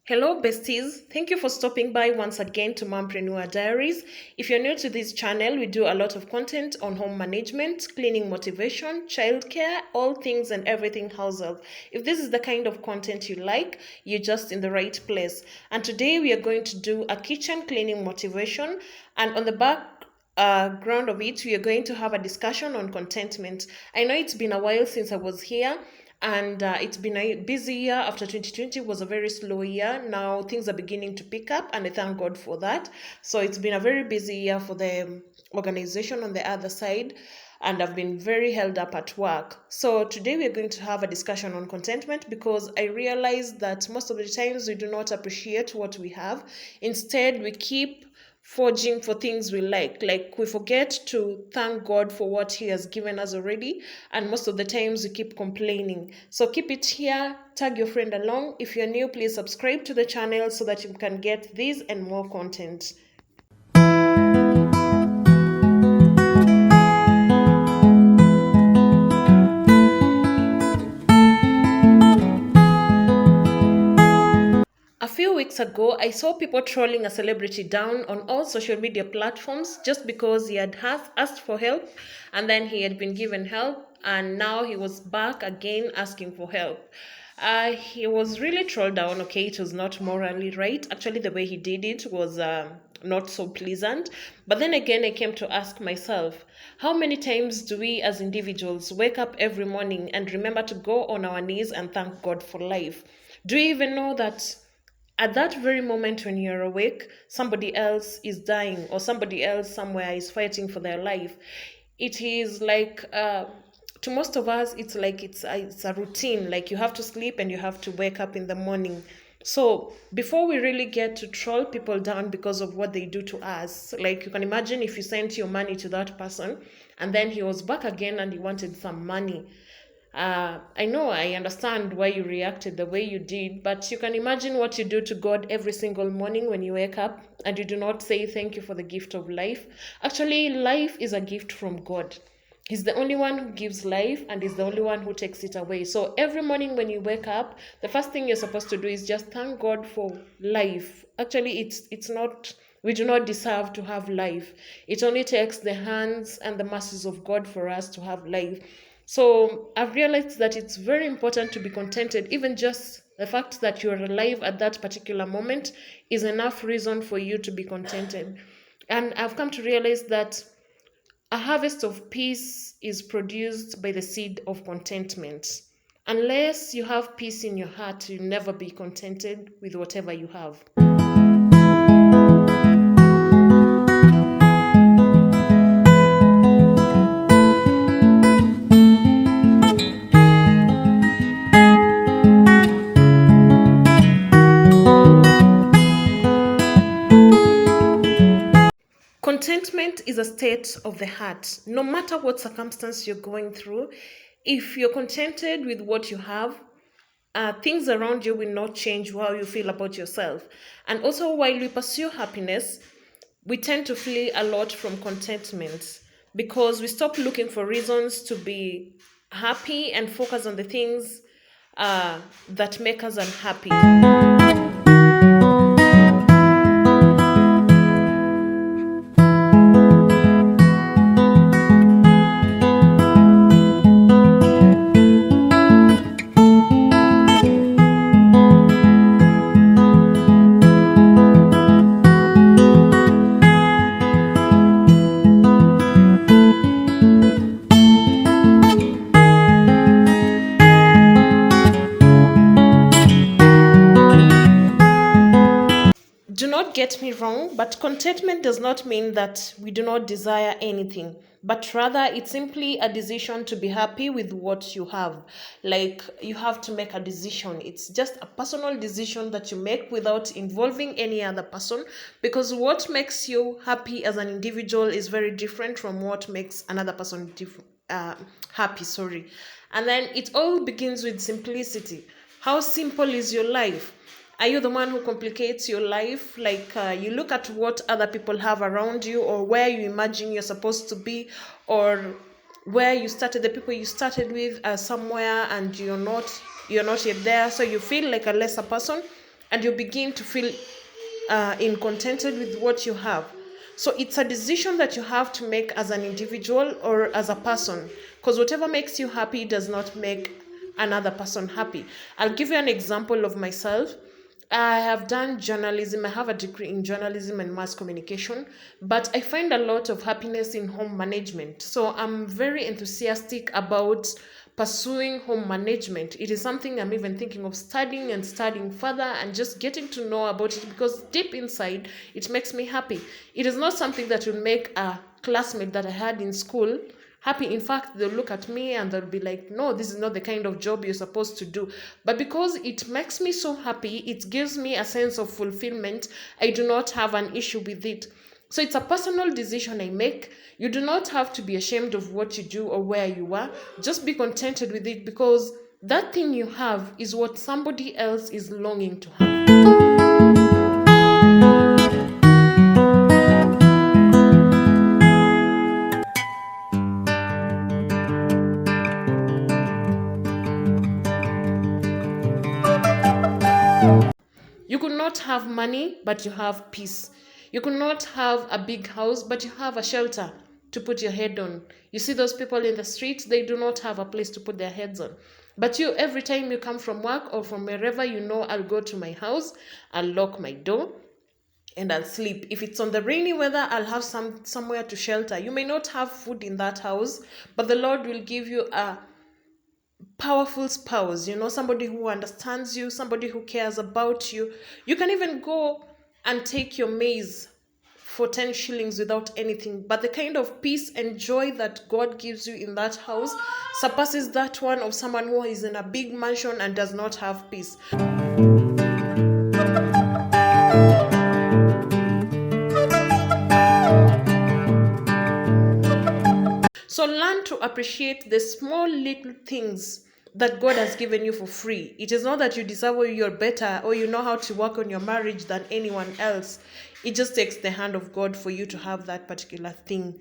Hello, besties. Thank you for stopping by once again to Mompreneur Diaries. If you're new to this channel, we do a lot of content on home management, cleaning motivation, childcare, all things and everything household. If this is the kind of content you like, you're just in the right place. And today we are going to do a kitchen cleaning motivation. And on the back ground of it, we are going to have a discussion on contentment. I know it's been a while since I was here, and it's been a busy year. After 2020 was a very slow year. Now things are beginning to pick up, and I thank God for that. So it's been a very busy year for the organization on the other side, and I've been very held up at work. So today we're going to have a discussion on contentment, because I realize that most of the times we do not appreciate what we have. Instead, we keep forging for things we like we forget to thank God for what he has given us already, and most of the times we keep complaining. So keep it here, tag your friend along. If you're new, please subscribe to the channel so that you can get this and more content. A few weeks ago, I saw people trolling a celebrity down on all social media platforms just because he had asked for help, and then he had been given help, and now he was back again asking for help. He was really trolled down. Okay, it was not morally right. Actually, the way he did it was not so pleasant. But then again, I came to ask myself, how many times do we as individuals wake up every morning and remember to go on our knees and thank God for life? Do you even know that at that very moment when you're awake, somebody else is dying, or somebody else somewhere is fighting for their life? It is like, to most of us, it's like it's a routine. Like, you have to sleep and you have to wake up in the morning. So before we really get to troll people down because of what they do to us, like, you can imagine if you sent your money to that person and then he was back again and he wanted some money. I know, I understand why you reacted the way you did, but you can imagine what you do to God every single morning when you wake up and you do not say thank you for the gift of life. Actually, life is a gift from God. He's the only one who gives life, and he's the only one who takes it away. So every morning when you wake up, the first thing you're supposed to do is just thank God for life. Actually, it's not, we do not deserve to have life. It only takes the hands and the mercies of God for us to have life. So I've realized that it's very important to be contented. Even just the fact that you're alive at that particular moment is enough reason for you to be contented. And I've come to realize that a harvest of peace is produced by the seed of contentment. Unless you have peace in your heart, you'll never be contented with whatever you have. Contentment is a state of the heart. No matter what circumstance you're going through, if you're contented with what you have, things around you will not change how you feel about yourself. And also, while we pursue happiness, we tend to flee a lot from contentment, because we stop looking for reasons to be happy and focus on the things that make us unhappy. Do not get me wrong, but contentment does not mean that we do not desire anything, but rather it's simply a decision to be happy with what you have. Like, you have to make a decision. It's just a personal decision that you make without involving any other person, because what makes you happy as an individual is very different from what makes another person happy. Sorry. And then it all begins with simplicity. How simple is your life? Are you the one who complicates your life? Like, you look at what other people have around you, or where you imagine you're supposed to be, or where you started, the people you started with are somewhere and you're not yet there, so you feel like a lesser person. and you begin to feel contented with what you have. So it's a decision that you have to make as an individual or as a person, because whatever makes you happy does not make another person happy. I'll give you an example of myself. I have done journalism. I have a degree in journalism and mass communication, but I find a lot of happiness in home management. So I'm very enthusiastic about pursuing home management. It is something I'm even thinking of studying and studying further and just getting to know about it, because deep inside it makes me happy. It is not something that will make a classmate that I had in school happy. In fact, they'll look at me and they'll be like, no, this is not the kind of job you're supposed to do. But because it makes me so happy, it gives me a sense of fulfillment, I do not have an issue with it. So it's a personal decision I make. You do not have to be ashamed of what you do or where you are. Just be contented with it, because that thing you have is what somebody else is longing to have. You could not have money, but you have peace. You could not have a big house, but you have a shelter to put your head on. You see those people in the streets, they do not have a place to put their heads on. But you, every time you come from work or from wherever, you know, I'll go to my house, I'll lock my door, and I'll sleep. If it's on the rainy weather, I'll have somewhere to shelter. You may not have food in that house, but the Lord will give you a powerful spouse, somebody who understands you, somebody who cares about you. You can even go and take your maize for 10 shillings without anything, but the kind of peace and joy that God gives you in that house surpasses that one of someone who is in a big mansion and does not have peace. So learn to appreciate the small little things that God has given you for free. It is not that you deserve or you're better or you know how to work on your marriage than anyone else. It just takes the hand of God for you to have that particular thing.